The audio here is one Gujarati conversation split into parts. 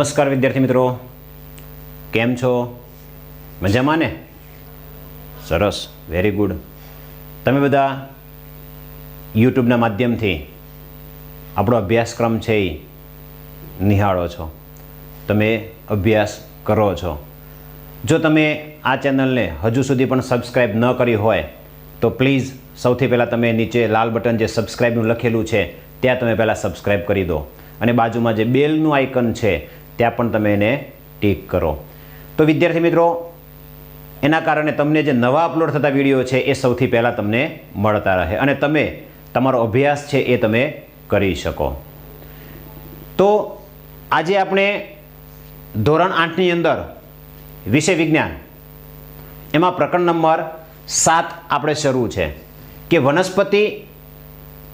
નમસ્કાર વિદ્યાર્થી મિત્રો, કેમ છો? મજામાં ને? સરસ, વેરી ગુડ. તમે બધા યુટ્યુબના માધ્યમથી આપણો અભ્યાસક્રમ છે એ નિહાળો છો, તમે અભ્યાસ કરો છો. જો તમે આ ચેનલને હજુ સુધી પણ સબસ્ક્રાઈબ ન કરી હોય તો પ્લીઝ સૌથી પહેલાં તમે નીચે લાલ બટન જે સબસ્ક્રાઈબનું લખેલું છે ત્યાં તમે પહેલાં સબસ્ક્રાઈબ કરી દો અને બાજુમાં જે બેલનું આઇકન છે ત્યાં પણ તમે એને ટીક કરો. તો વિદ્યાર્થી મિત્રો, એના કારણે તમને જે નવા અપલોડ થતા વિડીયો છે એ સૌથી પહેલાં તમને મળતા રહે અને તમે તમારો અભ્યાસ છે એ તમે કરી શકો. તો આજે આપણે ધોરણ 8ની અંદર વિષય વિજ્ઞાન એમાં પ્રકરણ નંબર 7 આપણે શરૂ છે કે વનસ્પતિ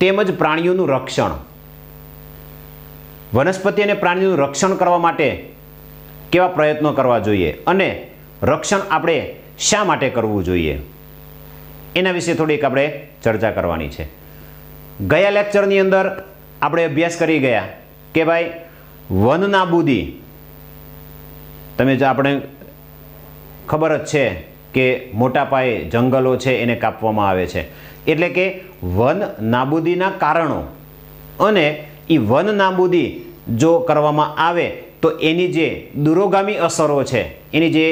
તેમજ પ્રાણીઓનું રક્ષણ. વનસ્પતિ અને પ્રાણીઓનું રક્ષણ કરવા માટે કેવા પ્રયત્નો કરવા જોઈએ અને રક્ષણ આપણે શા માટે કરવું જોઈએ એના વિશે થોડીક આપણે ચર્ચા કરવાની છે. ગયા લેક્ચરની અંદર આપણે અભ્યાસ કરી ગયા કે ભાઈ વન નાબૂદી, તમે જો આપણે ખબર જ છે કે મોટા પાયે જંગલો છે એને કાપવામાં આવે છે, એટલે કે વન નાબૂદીના કારણો અને એ વન નાબૂદી જો કરવામાં આવે તો એની જે દૂરોગામી અસરો છે, એની જે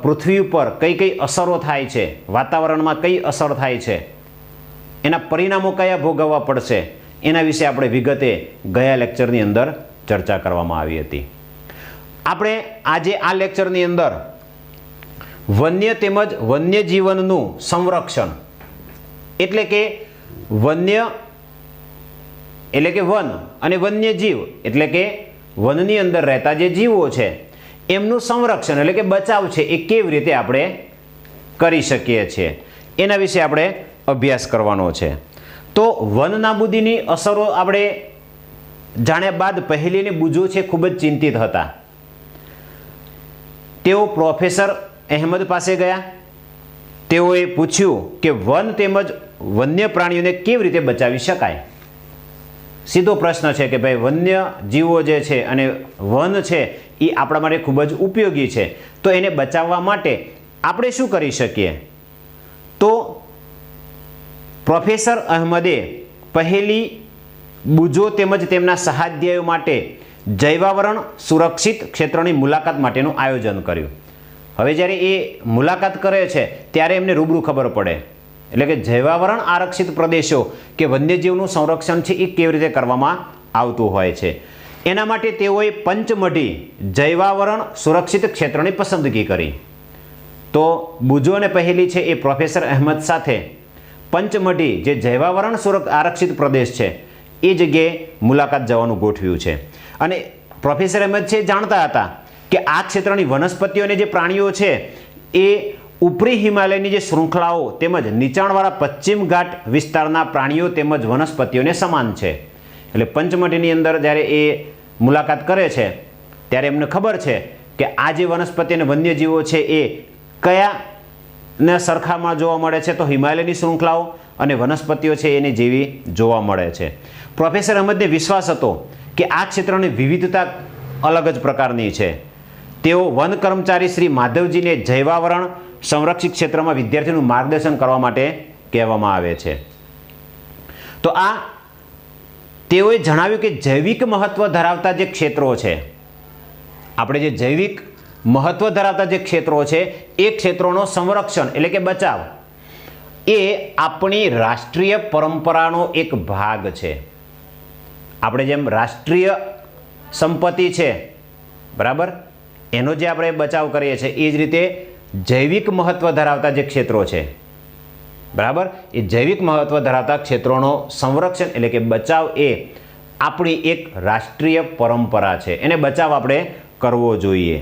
પૃથ્વી ઉપર કઈ કઈ અસરો થાય છે, વાતાવરણમાં કઈ અસર થાય છે, એના પરિણામો કયા ભોગવવા પડશે, એના વિશે આપણે વિગતે ગયા લેક્ચરની અંદર ચર્ચા કરવામાં આવી હતી. આપણે આજે આ લેક્ચરની અંદર વન્ય તેમજ વન્યજીવનનું સંરક્ષણ એટલે કે વન્ય એટલે કે વન અને વન્યજીવ એટલે કે વનની અંદર રહેતા જે જીવો છે એમનું સંરક્ષણ એટલે કે બચાવ છે એ કેવી રીતે આપણે કરી શકીએ છીએ એના વિશે આપણે અભ્યાસ કરવાનો છે. તો વન નાબૂદીની અસરો આપણે જાણ્યા બાદ પહેલી અને બુજો છે ખૂબ જ ચિંતિત હતા. તેઓ પ્રોફેસર અહેમદ પાસે ગયા. તેઓએ પૂછ્યું કે વન તેમજ વન્ય પ્રાણીઓને કેવી રીતે બચાવી શકાય. સીધો પ્રશ્ન છે કે ભાઈ વન્ય જીવો જે છે અને વન છે એ આપણા માટે ખૂબ જ ઉપયોગી છે, તો એને બચાવવા માટે આપણે શું કરી શકીએ? તો પ્રોફેસર અહેમદે પહેલી બુજો તેમજ તેમના સહાધ્યાયીઓ માટે જૈવાવરણ સુરક્ષિત ક્ષેત્રની મુલાકાત માટેનું આયોજન કર્યું. હવે જ્યારે એ મુલાકાત કરે છે ત્યારે એમને રૂબરૂ ખબર પડે, એટલે કે જૈવાવરણ આરક્ષિત પ્રદેશો કે વન્યજીવનું સંરક્ષણ છે એ કેવી રીતે કરવામાં આવતું હોય છે. એના માટે તેઓએ પંચમઢી જૈવાવરણ સુરક્ષિત ક્ષેત્રની પસંદગી કરી. તો બુજો અને પહેલી છે એ પ્રોફેસર અહેમદ સાથે પંચમઢી જે જૈવાવરણ આરક્ષિત પ્રદેશ છે એ જગ્યાએ મુલાકાત જવાનું ગોઠવ્યું છે. અને પ્રોફેસર અહેમદ છે જાણતા હતા કે આ ક્ષેત્રની વનસ્પતિઓ અને જે પ્રાણીઓ છે એ ઉપરી હિમાલયની જે શૃંખલાઓ તેમજ નીચાણવાળા પશ્ચિમ ઘાટ વિસ્તારના પ્રાણીઓ તેમજ વનસ્પતિઓને સમાન છે. એટલે પંચમઢીની અંદર જ્યારે એ મુલાકાત કરે છે ત્યારે એમને ખબર છે કે આ જે વનસ્પતિ અને વન્યજીવો છે એ કયાના સરખામાં જોવા મળે છે, તો હિમાલયની શૃંખલાઓ અને વનસ્પતિઓ છે એને જેવી જોવા મળે છે. પ્રોફેસર અહેમદને વિશ્વાસ હતો કે આ ક્ષેત્રની વિવિધતા અલગ જ પ્રકારની છે. તેઓ વન કર્મચારી શ્રી માધવજીને જૈવાવરણ સંરક્ષિત ક્ષેત્રમાં વિદ્યાર્થીઓનું માર્ગદર્શન કરવા માટે કહેવામાં આવે છે. તો આ તેઓએ જણાવ્યું કે જૈવિક મહત્વ ધરાવતા જે ક્ષેત્રો છે, આપણે જે જૈવિક મહત્વ ધરાવતા જે ક્ષેત્રો છે એ ક્ષેત્રોનો સંરક્ષણ એટલે કે બચાવ એ આપણી રાષ્ટ્રીય પરંપરાનો એક ભાગ છે. આપણે જેમ રાષ્ટ્રીય સંપત્તિ છે, બરાબર, એનો જે આપણે બચાવ કરીએ છીએ એ જ રીતે જૈવિક મહત્વ ધરાવતા જે ક્ષેત્રો છે, બરાબર, એ જૈવિક મહત્વ ધરાવતા ક્ષેત્રોનો સંરક્ષણ એટલે કે બચાવ એ આપણી એક રાષ્ટ્રીય પરંપરા છે. એને બચાવ આપણે કરવો જોઈએ.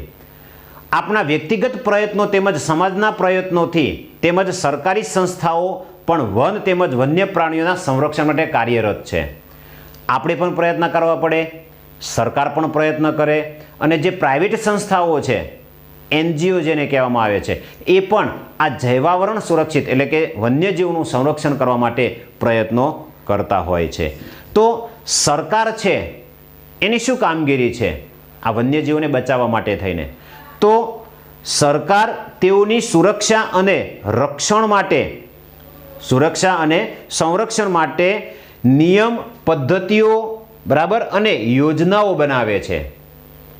આપણા વ્યક્તિગત પ્રયત્નો તેમજ સમાજના પ્રયત્નોથી તેમજ સરકારી સંસ્થાઓ પણ વન તેમજ વન્ય પ્રાણીઓના સંરક્ષણ માટે કાર્યરત છે. આપણે પણ પ્રયત્ન કરવા પડે, સરકાર પણ પ્રયત્ન કરે અને જે પ્રાઇવેટ સંસ્થાઓ છે, NGO જેને કહેવામાં આવે છે, એ પણ આ જૈવાવરણ સુરક્ષિત એટલે કે વન્યજીવનું સંરક્ષણ કરવા માટે પ્રયત્નો કરતા હોય છે. તો સરકાર છે એની શું કામગીરી છે? આ વન્યજીવોને બચાવવા માટે થઈને. તો સરકાર તેઓની સુરક્ષા અને રક્ષણ માટે, સુરક્ષા અને સંરક્ષણ માટે નિયમ, પદ્ધતિઓ બરાબર અને યોજનાઓ બનાવે છે.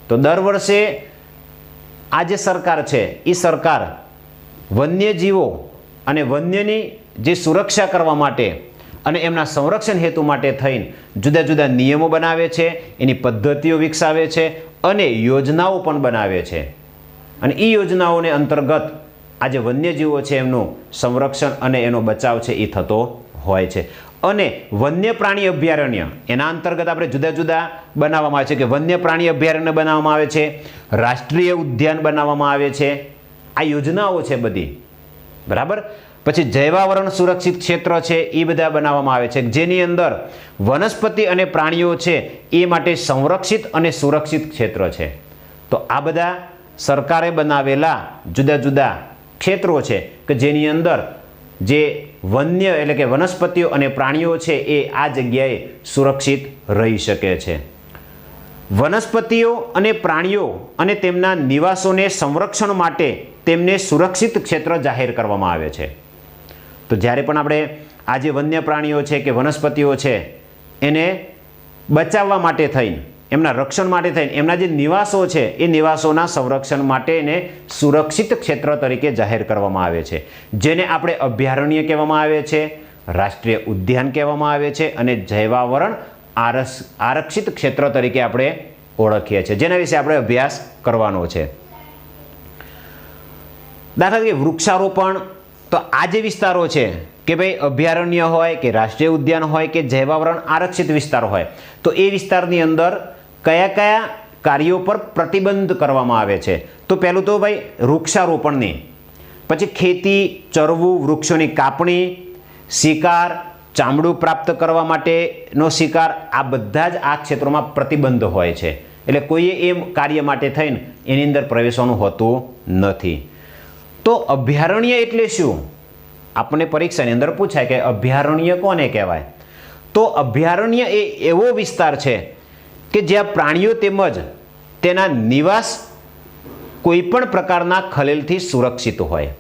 તો દર વર્ષે આ જે સરકાર છે એ સરકાર વન્યજીવો અને વન્યની જે સુરક્ષા કરવા માટે અને એમના સંરક્ષણ હેતુ માટે થઈને જુદા જુદા નિયમો બનાવે છે, એની પદ્ધતિઓ વિકસાવે છે અને યોજનાઓ પણ બનાવે છે. અને એ યોજનાઓને અંતર્ગત આ જે વન્યજીવો છે એમનું સંરક્ષણ અને એનો બચાવ છે એ થતો હોય છે. અને વન્ય પ્રાણી અભયારણ્ય એના અંતર્ગત આપણે જુદા જુદા બનાવવામાં આવે છે, કે વન્ય પ્રાણી અભયારણ્ય બનાવવામાં આવે છે, રાષ્ટ્રીય ઉદ્યાન બનાવવામાં આવે છે. આ યોજનાઓ છે બધી, બરાબર. પછી જૈવાવરણ સુરક્ષિત ક્ષેત્ર છે એ બધા બનાવવામાં આવે છે, જેની અંદર વનસ્પતિ અને પ્રાણીઓ છે એ માટે સંરક્ષિત અને સુરક્ષિત ક્ષેત્ર છે. તો આ બધા સરકારે બનાવેલા જુદા જુદા ક્ષેત્રો છે કે જેની અંદર જે વન્ય એટલે કે વનસ્પતિઓ અને પ્રાણીઓ છે એ આ જગ્યાએ સુરક્ષિત રહી શકે છે. વનસ્પતિઓ અને પ્રાણીઓ અને તેમના નિવાસોને સંરક્ષણ માટે તેમને સુરક્ષિત ક્ષેત્ર જાહેર કરવામાં આવે છે. તો જ્યારે પણ આપણે આ જે વન્ય પ્રાણીઓ છે કે વનસ્પતિઓ છે એને બચાવવા માટે થઈને, એમના રક્ષણ માટે થઈને એમના જે નિવાસો છે એ નિવાસોના સંરક્ષણ માટે એને સુરક્ષિત ક્ષેત્ર તરીકે જાહેર કરવામાં આવે છે, જેને આપણે અભયારણ્ય કહેવામાં આવે છે, રાષ્ટ્રીય ઉદ્યાન કહેવામાં આવે છે અને જૈવાવરણ આરક્ષિત ક્ષેત્ર તરીકે આપણે ઓળખીએ છીએ, જેના વિશે આપણે અભ્યાસ કરવાનો છે. દાખલા તરીકે વૃક્ષારોપણ. તો આ જે વિસ્તારો છે કે ભાઈ અભયારણ્ય હોય કે રાષ્ટ્રીય ઉદ્યાન હોય કે જૈવાવરણ આરક્ષિત વિસ્તાર હોય, તો એ વિસ્તારની અંદર કયા કયા કાર્યો પર પ્રતિબંધ કરવામાં આવે છે. તો પહેલું તો ભાઈ વૃક્ષારોપણની, પછી ખેતી, ચરવું, વૃક્ષોની કાપણી, શિકાર, ચામડું પ્રાપ્ત કરવા માટેનો શિકાર, આ બધા જ આ ક્ષેત્રોમાં પ્રતિબંધ હોય છે. એટલે કોઈએ એ કાર્ય માટે થઈને એની અંદર પ્રવેશવાનું હોતું નથી. તો અભયારણ્ય એટલે શું? આપણને પરીક્ષાની અંદર પૂછાય કે અભયારણ્ય કોને કહેવાય? તો અભયારણ્ય એ એવો વિસ્તાર છે કે જ્યાં પ્રાણીઓ તેમજ તેના નિવાસ કોઈ પણ પ્રકારના ખલેલથી સુરક્ષિત હોય.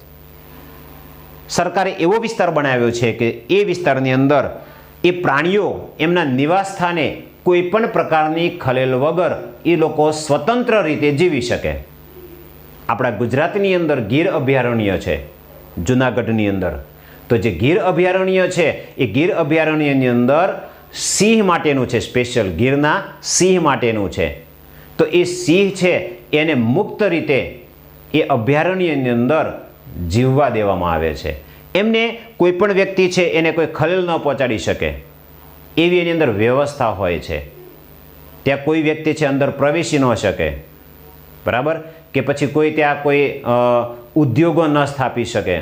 સરકારે એવો વિસ્તાર બનાવ્યો છે કે એ વિસ્તારની અંદર એ પ્રાણીઓ એમના નિવાસ સ્થાને કોઈ પણ પ્રકારની ખલેલ વગર એ લોકો સ્વતંત્ર રીતે જીવી શકે. આપણા ગુજરાતની અંદર ગીર અભયારણ્ય છે, જૂનાગઢની અંદર. તો જે ગીર અભયારણ્ય છે એ ગીર અભયારણ્યની અંદર સિંહ માટેનું છે, સ્પેશિયલ ગીરના સિંહ માટેનું છે. તો એ સિંહ છે એને મુક્ત રીતે એ અભયારણ્યની અંદર જીવવા દેવામાં આવે છે. એમને કોઈ પણ વ્યક્તિ છે એને કોઈ ખલેલ ન પહોંચાડી શકે એવી એની અંદર વ્યવસ્થા હોય છે. ત્યાં કોઈ વ્યક્તિ છે અંદર પ્રવેશી ન શકે, બરાબર, કે પછી કોઈ ત્યાં કોઈ ઉદ્યોગો ન સ્થાપી શકે,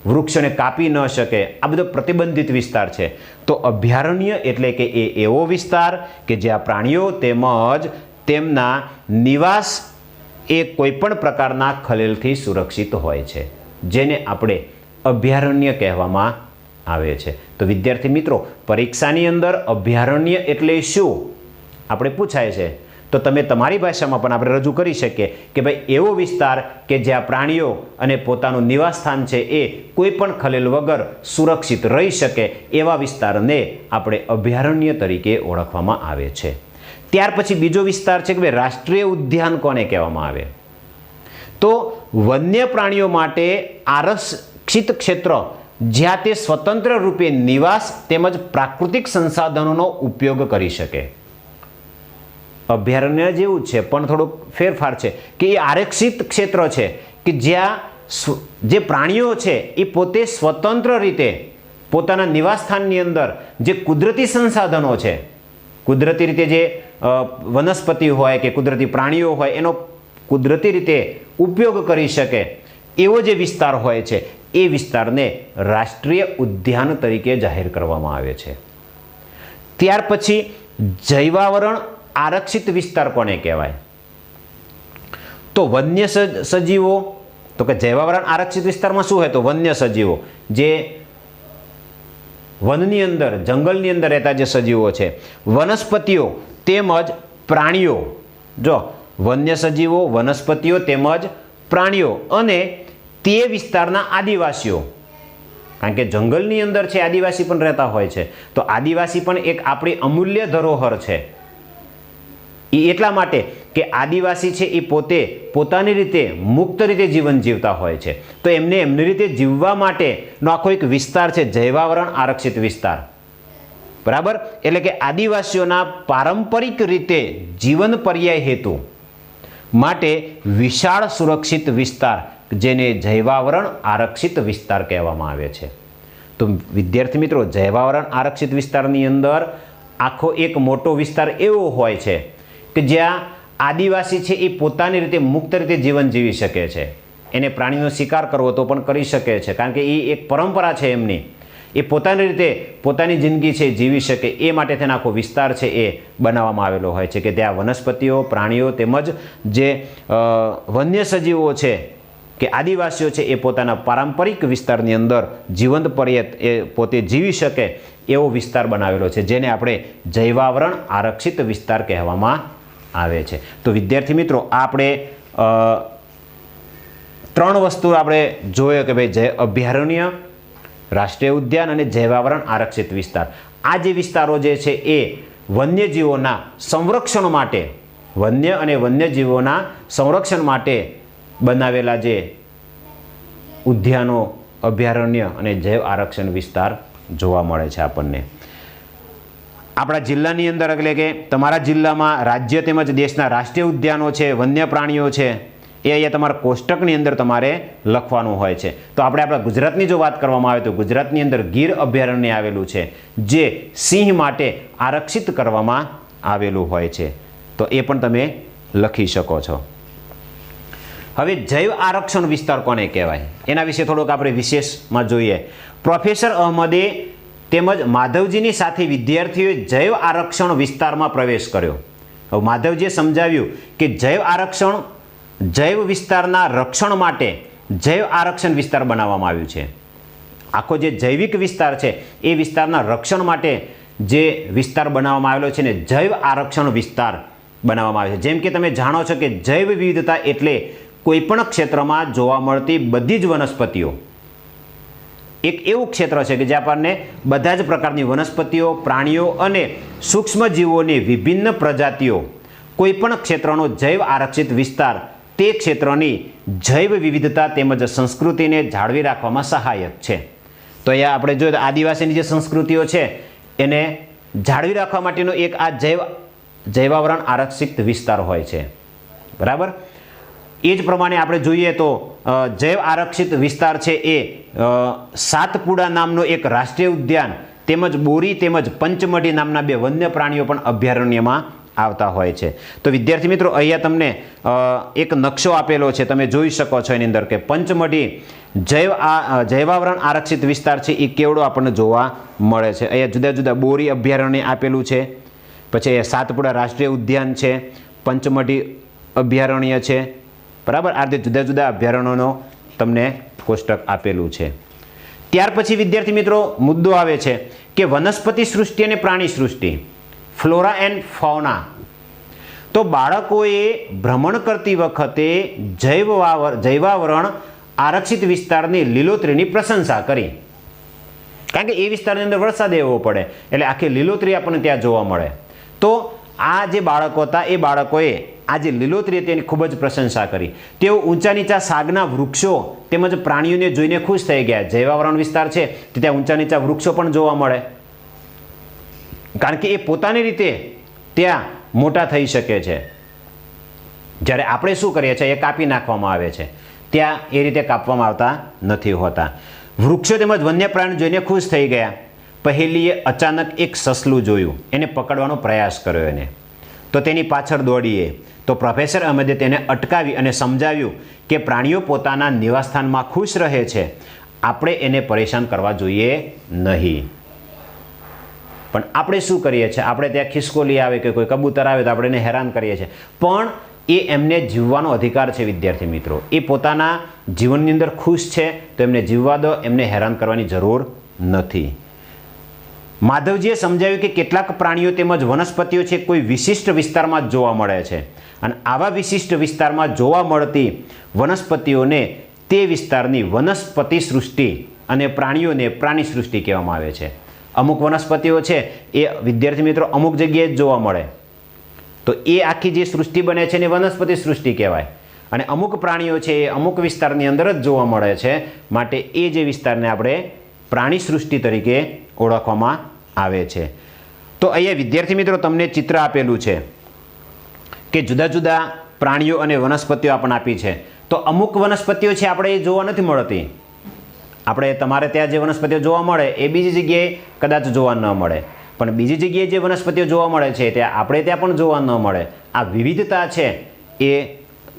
વૃક્ષોને કાપી ન શકે. આ બધો પ્રતિબંધિત વિસ્તાર છે. તો અભયારણ્ય એટલે કે એ એવો વિસ્તાર કે જ્યાં પ્રાણીઓ તેમજ તેમના નિવાસ એ કોઈપણ પ્રકારના ખલેલથી સુરક્ષિત હોય છે, જેને આપણે અભયારણ્ય કહેવામાં આવે છે. તો વિદ્યાર્થી મિત્રો, પરીક્ષાની અંદર અભયારણ્ય એટલે શું આપણે પૂછાય છે, તો તમે તમારી ભાષામાં પણ આપણે રજૂ કરી શકીએ કે ભાઈ એવો વિસ્તાર કે જ્યાં પ્રાણીઓ અને પોતાનું નિવાસ સ્થાન છે એ કોઈ પણ ખલેલ વગર સુરક્ષિત રહી શકે એવા વિસ્તારને આપણે અભયારણ્ય તરીકે ઓળખવામાં આવે છે. ત્યાર પછી બીજો વિસ્તાર છે કે ભાઈ રાષ્ટ્રીય ઉદ્યાન કોને કહેવામાં આવે? તો વન્ય પ્રાણીઓ માટે આરક્ષિત ક્ષેત્ર જ્યાં તે સ્વતંત્ર રૂપે નિવાસ તેમજ પ્રાકૃતિક સંસાધનોનો ઉપયોગ કરી શકે. અભયારણ્ય જેવું જ છે પણ થોડોક ફેરફાર છે કે એ આરક્ષિત ક્ષેત્ર છે કે જ્યાં જે પ્રાણીઓ છે એ પોતે સ્વતંત્ર રીતે પોતાના નિવાસસ્થાનની અંદર જે કુદરતી સંસાધનો છે, કુદરતી રીતે જે વનસ્પતિ હોય કે કુદરતી પ્રાણીઓ હોય એનો કુદરતી રીતે ઉપયોગ કરી શકે એવો જે વિસ્તાર હોય છે એ વિસ્તારને રાષ્ટ્રીય ઉદ્યાન તરીકે જાહેર કરવામાં આવે છે. ત્યાર પછી જૈવાવરણ આરક્ષિત વિસ્તાર કોને કહેવાય? તો વન્ય સજીવો, તો કે જૈવાવરણ આરક્ષિત વિસ્તારમાં શું હોય? તો વન્ય સજીવો, જે વનની અંદર જંગલની અંદર રહેતા જે સજીવો છે, વનસ્પતિઓ તેમજ પ્રાણીઓ. જો વન્ય સજીવો, વનસ્પતિઓ તેમજ પ્રાણીઓ અને તે વિસ્તારના આદિવાસીઓ, કારણ કે જંગલની અંદર છે આદિવાસી પણ રહેતા હોય છે, તો આદિવાસી પણ એક આપણી અમૂલ્ય ધરોહર છે. એ એટલા માટે કે આદિવાસી છે એ પોતે પોતાની રીતે મુક્ત રીતે જીવન જીવતા હોય છે, તો એમને એમની રીતે જીવવા માટેનો આખો એક વિસ્તાર છે જૈવાવરણ આરક્ષિત વિસ્તાર. બરાબર, એટલે કે આદિવાસીઓના પારંપરિક રીતે જીવન પર્યાય હેતુ માટે વિશાળ સુરક્ષિત વિસ્તાર, જેને જૈવાવરણ આરક્ષિત વિસ્તાર કહેવામાં આવે છે. તો વિદ્યાર્થી મિત્રો, જૈવાવરણ આરક્ષિત વિસ્તારની અંદર આખો એક મોટો વિસ્તાર એવો હોય છે કે જ્યાં આદિવાસી છે એ પોતાની રીતે મુક્ત રીતે જીવન જીવી શકે છે. એને પ્રાણીનો શિકાર કરવો તો પણ કરી શકે છે, કારણ કે એ એક પરંપરા છે એમની. એ પોતાની રીતે પોતાની જિંદગી છે જીવી શકે એ માટે તેનો આખો વિસ્તાર છે એ બનાવવામાં આવેલો હોય છે કે ત્યાં વનસ્પતિઓ, પ્રાણીઓ તેમજ જે વન્ય સજીવો છે કે આદિવાસીઓ છે એ પોતાના પારંપરિક વિસ્તારની અંદર જીવંત પર્યત એ પોતે જીવી શકે એવો વિસ્તાર બનાવેલો છે, જેને આપણે જૈવાવરણ આરક્ષિત વિસ્તાર કહેવામાં આવે છે. તો વિદ્યાર્થી મિત્રો, આપણે 3 વસ્તુ આપણે જોયો કે ભાઈ અભયારણ્ય, રાષ્ટ્રીય ઉદ્યાન અને જૈવાવરણ આરક્ષિત વિસ્તાર. આ જે વિસ્તારો જે છે એ વન્યજીવોના સંરક્ષણ માટે, વન્ય અને વન્યજીવોના સંરક્ષણ માટે બનાવેલા જે ઉદ્યાનો, અભયારણ્ય અને જૈવ આરક્ષણ વિસ્તાર જોવા મળે છે આપણને. આપણા જિલ્લાની અંદર, એટલે કે તમારા જિલ્લામાં રાજ્ય તેમજ દેશના રાષ્ટ્રીય ઉદ્યાનો છે, વન્ય પ્રાણીઓ છે, એ અહીંયા તમારા કોષ્ટકની અંદર તમારે લખવાનું હોય છે. તો આપણા ગુજરાતની જો વાત કરવામાં આવે તો ગુજરાતની અંદર ગીર અભયારણ્ય આવેલું છે, જે સિંહ માટે આરક્ષિત કરવામાં આવેલું હોય છે. તો એ પણ તમે લખી શકો છો. હવે જૈવ આરક્ષણ વિસ્તાર કોને કહેવાય એના વિશે થોડુંક આપણે વિશેષમાં જોઈએ. પ્રોફેસર અહમદે તેમજ માધવજીની સાથે વિદ્યાર્થીઓએ જૈવ આરક્ષણ વિસ્તારમાં પ્રવેશ કર્યો. હવે માધવજીએ સમજાવ્યું કે જૈવ વિસ્તારના રક્ષણ માટે જૈવ આરક્ષણ વિસ્તાર બનાવવામાં આવ્યું છે. આખો જે જૈવિક વિસ્તાર છે એ વિસ્તારના રક્ષણ માટે જે વિસ્તાર બનાવવામાં આવેલો છે ને જૈવ આરક્ષણ વિસ્તાર બનાવવામાં આવે છે. જેમ કે તમે જાણો છો કે જૈવ વિવિધતા એટલે કોઈપણ ક્ષેત્રમાં જોવા મળતી બધી જ વનસ્પતિઓ. એક એવું ક્ષેત્ર છે કે જ્યાં આપણને બધા જ પ્રકારની વનસ્પતિઓ, પ્રાણીઓ અને સૂક્ષ્મજીવોની વિભિન્ન પ્રજાતિઓ, કોઈપણ ક્ષેત્રનો જૈવ આરક્ષિત વિસ્તાર તે ક્ષેત્રની જૈવ વિવિધતા તેમજ સંસ્કૃતિને જાળવી રાખવામાં સહાયક છે. તો અહીંયા આપણે જોઈએ તો આદિવાસીની જે સંસ્કૃતિઓ છે એને જાળવી રાખવા માટેનો એક આ જૈવાવરણ આરક્ષિત વિસ્તાર હોય છે. બરાબર, એ જ પ્રમાણે આપણે જોઈએ તો જૈવ આરક્ષિત વિસ્તાર છે એ સાતપુડા નામનો એક રાષ્ટ્રીય ઉદ્યાન તેમજ બોરી તેમજ પંચમઢી નામના 2 વન્ય પ્રાણીઓ પણ અભયારણ્યમાં આવતા હોય છે. તો વિદ્યાર્થી મિત્રો, અહીંયા તમને એક નકશો આપેલો છે, તમે જોઈ શકો છો એની અંદર કે પંચમઢી જૈવાવરણ આરક્ષિત વિસ્તાર છે એ કેવડો આપણને જોવા મળે છે. અહીંયા જુદા જુદા બોરી અભયારણ્ય આપેલું છે, પછી સાતપુડા રાષ્ટ્રીય ઉદ્યાન છે, પંચમઢી અભયારણ્ય છે. બરાબર, આ રીતે જુદા જુદા અભયારણ્યોનો તમને કોષ્ટક આપેલું છે. ત્યાર પછી વિદ્યાર્થી મિત્રો મુદ્દો આવે છે કે વનસ્પતિ સૃષ્ટિ અને પ્રાણી સૃષ્ટિ, ફ્લોરા એન્ડ ફૌના. તો બાળકોએ ભ્રમણ કરતી વખતે જૈવાવરણ આરક્ષિત વિસ્તારની લીલોતરીની પ્રશંસા કરી, કારણ કે એ વિસ્તારની અંદર વરસાદ એવો પડે એટલે આખી લીલોતરી આપણને ત્યાં જોવા મળે. તો આ જે બાળકો હતા એ બાળકોએ આ જે લીલોતરી હતી એની ખૂબ જ પ્રશંસા કરી. તેઓ ઊંચા નીચા સાગના વૃક્ષો તેમજ પ્રાણીઓને જોઈને ખુશ થઈ ગયા. જૈવાવરણ વિસ્તાર છે તો ત્યાં ઊંચા નીચા વૃક્ષો પણ જોવા મળે, કારણ કે એ પોતાની રીતે ત્યાં મોટા થઈ શકે છે. જ્યારે આપણે શું કરીએ છીએ, એ કાપી નાખવામાં આવે છે, ત્યાં એ રીતે કાપવામાં આવતા નથી હોતા. વૃક્ષો તેમજ વન્ય પ્રાણી જોઈને ખુશ થઈ ગયા. પહેલીએ અચાનક એક સસલું જોયું, એને પકડવાનો પ્રયાસ કર્યો એને, તો તેની પાછળ દોડીએ. તો પ્રોફેસર અહમદે તેને અટકાવી અને સમજાવ્યું કે પ્રાણીઓ પોતાના નિવાસસ્થાનમાં ખુશ રહે છે, આપણે એને પરેશાન કરવા જોઈએ નહીં. પણ આપણે શું કરીએ છીએ, આપણે ત્યાં ખિસકોલી આવે કે કોઈ કબૂતર આવે તો આપણે એને હેરાન કરીએ છીએ, પણ એ એમને જીવવાનો અધિકાર છે. વિદ્યાર્થી મિત્રો, એ પોતાના જીવનની અંદર ખુશ છે તો એમને જીવવા દો, એમને હેરાન કરવાની જરૂર નથી. માધવજીએ સમજાવ્યું કે કેટલાક પ્રાણીઓ તેમજ વનસ્પતિઓ છે કોઈ વિશિષ્ટ વિસ્તારમાં જ જોવા મળે છે અને આવા વિશિષ્ટ વિસ્તારમાં જોવા મળતી વનસ્પતિઓને તે વિસ્તારની વનસ્પતિ સૃષ્ટિ અને પ્રાણીઓને પ્રાણી સૃષ્ટિ કહેવામાં આવે છે. અમુક વનસ્પતિઓ છે એ વિદ્યાર્થી મિત્રો અમુક જગ્યાએ જ જોવા મળે, તો એ આખી જે સૃષ્ટિ બને છે એને વનસ્પતિ સૃષ્ટિ કહેવાય. અને અમુક પ્રાણીઓ છે એ અમુક વિસ્તારની અંદર જ જોવા મળે છે, માટે એ જે વિસ્તારને આપણે પ્રાણી સૃષ્ટિ તરીકે ઓળખવામાં આવે છે. તો અહીંયા વિદ્યાર્થી મિત્રો તમને ચિત્ર આપેલું છે કે જુદા જુદા પ્રાણીઓ અને વનસ્પતિઓ આપણને આપી છે. તો અમુક વનસ્પતિઓ છે આપણે એ જોવા નથી મળતી. આપણે તમારે ત્યાં જે વનસ્પતિઓ જોવા મળે એ બીજી જગ્યાએ કદાચ જોવા ન મળે, પણ બીજી જગ્યાએ જે વનસ્પતિઓ જોવા મળે છે ત્યાં આપણે ત્યાં પણ જોવા ન મળે. આ વિવિધતા છે એ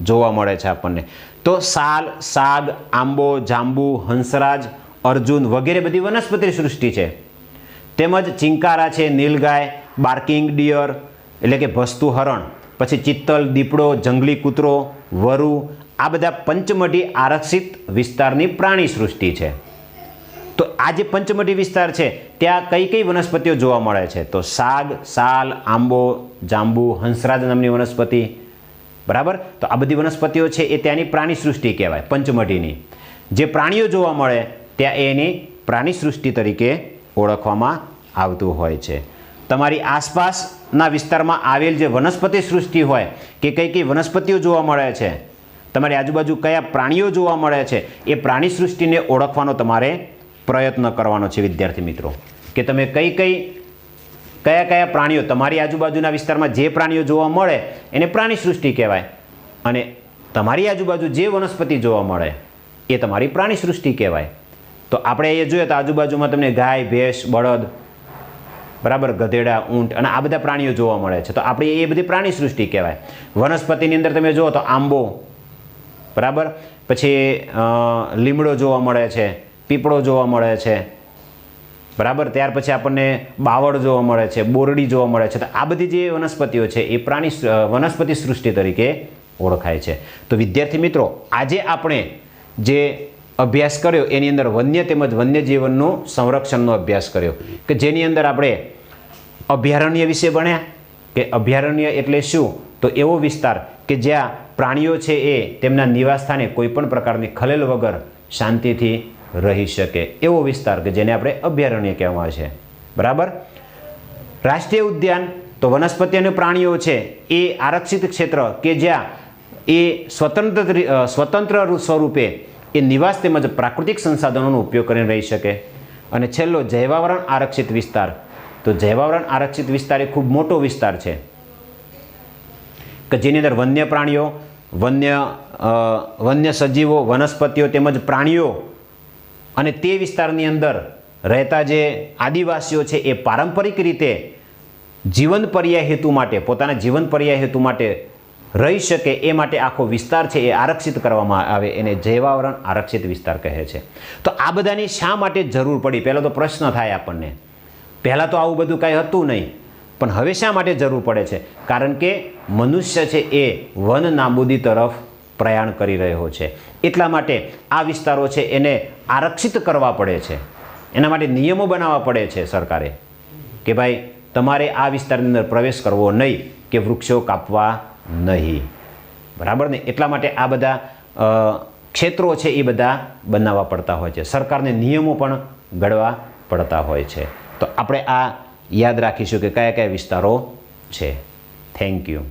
જોવા મળે છે આપણને. તો સાલ, સાગ, આંબો, જાંબુ, હંસરાજ, અર્જુન વગેરે બધી વનસ્પતિ સૃષ્ટિ છે. તેમજ ચિંકારા છે, નીલગાય, બાર્કિંગ ડિયર એટલે કે ભસતું હરણ, પછી ચિત્તલ, દીપડો, જંગલી કૂતરો, વરુ, આ બધા પંચમઢી આરક્ષિત વિસ્તારની પ્રાણી સૃષ્ટિ છે. તો આ જે પંચમઢી વિસ્તાર છે ત્યાં કઈ કઈ વનસ્પતિઓ જોવા મળે છે? તો સાગ, સાલ, આંબો, જાંબુ, હંસરાજ નામની વનસ્પતિ, બરાબર. તો આ બધી વનસ્પતિઓ છે એ ત્યાંની પ્રાણી સૃષ્ટિ કહેવાય, પંચમઢીની. જે પ્રાણીઓ જોવા મળે ત્યાં એની પ્રાણી સૃષ્ટિ તરીકે ઓળખવામાં આવતું હોય છે. તમારી આસપાસના વિસ્તારમાં આવેલ જે વનસ્પતિ સૃષ્ટિ હોય કે કઈ કઈ વનસ્પતિઓ જોવા મળે છે, તમારી આજુબાજુ કયા પ્રાણીઓ જોવા મળે છે, એ પ્રાણી સૃષ્ટિને ઓળખવાનો તમારે પ્રયત્ન કરવાનો છે વિદ્યાર્થી મિત્રો. કે તમે કયા કયા પ્રાણીઓ તમારી આજુબાજુના વિસ્તારમાં જે પ્રાણીઓ જોવા મળે એને પ્રાણી સૃષ્ટિ કહેવાય, અને તમારી આજુબાજુ જે વનસ્પતિ જોવા મળે એ તમારી પ્રાણી સૃષ્ટિ કહેવાય. તો આપણે એ જોઈએ તો આજુબાજુમાં તમને ગાય, ભેંસ, બળદ, બરાબર, ગધેડા, ઊંટ અને આ બધા પ્રાણીઓ જોવા મળે છે. તો આપણે એ બધી પ્રાણી સૃષ્ટિ કહેવાય. વનસ્પતિની અંદર તમે જુઓ તો આંબો, બરાબર, પછી લીમડો જોવા મળે છે, પીપળો જોવા મળે છે, બરાબર. ત્યાર પછી આપણને બાવળ જોવા મળે છે, બોરડી જોવા મળે છે. તો આ બધી જે વનસ્પતિઓ છે એ વનસ્પતિ સૃષ્ટિ તરીકે ઓળખાય છે. તો વિદ્યાર્થી મિત્રો આજે આપણે જે અભ્યાસ કર્યો એની અંદર વન્ય તેમજ વન્યજીવનનું સંરક્ષણનો અભ્યાસ કર્યો, કે જેની અંદર આપણે અભયારણ્ય વિશે ભણ્યા કે અભયારણ્ય એટલે શું? તો એવો વિસ્તાર કે જ્યાં પ્રાણીઓ છે એ તેમના નિવાસસ્થાને કોઈ પણ પ્રકારની ખલેલ વગર શાંતિથી રહી શકે એવો વિસ્તાર કે જેને આપણે અભયારણ્ય કહેવામાં આવે છે, બરાબર. રાષ્ટ્રીય ઉદ્યાન તો વનસ્પતિ અને પ્રાણીઓ છે એ આરક્ષિત ક્ષેત્ર કે જ્યાં એ સ્વતંત્ર સ્વરૂપે એ નિવાસ તેમજ પ્રાકૃતિક સંસાધનોનો ઉપયોગ કરીને રહી શકે. અને છેલ્લો જૈવાવરણ આરક્ષિત વિસ્તાર. તો જૈવાવરણ આરક્ષિત વિસ્તાર એ ખૂબ મોટો વિસ્તાર છે કે જેની અંદર વન્ય પ્રાણીઓ, વન્ય સજીવો, વનસ્પતિઓ તેમજ પ્રાણીઓ અને તે વિસ્તારની અંદર રહેતા જે આદિવાસીઓ છે એ પારંપરિક રીતે જીવન પર્યાય હેતુ માટે, પોતાના જીવન પર્યાય હેતુ માટે રહી શકે એ માટે આખો વિસ્તાર છે એ આરક્ષિત કરવામાં આવે, એને જૈવાવરણ આરક્ષિત વિસ્તાર કહે છે. તો આ બધાની શા માટે જરૂર પડી? પહેલો તો પ્રશ્ન થાય આપણને. પહેલાં તો આવું બધું કાંઈ હતું નહીં, પણ હવે શા માટે જરૂર પડે છે? કારણ કે મનુષ્ય છે એ વન નાબૂદી તરફ પ્રયાણ કરી રહ્યો છે. એટલા માટે આ વિસ્તારો છે એને આરક્ષિત કરવા પડે છે. એના માટે નિયમો બનાવવા પડે છે સરકારે કે ભાઈ તમારે આ વિસ્તારની અંદર પ્રવેશ કરવો નહીં કે વૃક્ષો કાપવા નહીં, બરાબર ને. એટલા માટે આ બધા ક્ષેત્રો છે એ બધા બનાવવા પડતા હોય છે. સરકારને નિયમો પણ ઘડવા પડતા હોય છે. તો આપણે આ યાદ રાખીશું કે કયા કયા વિસ્તારો છે. Thank you.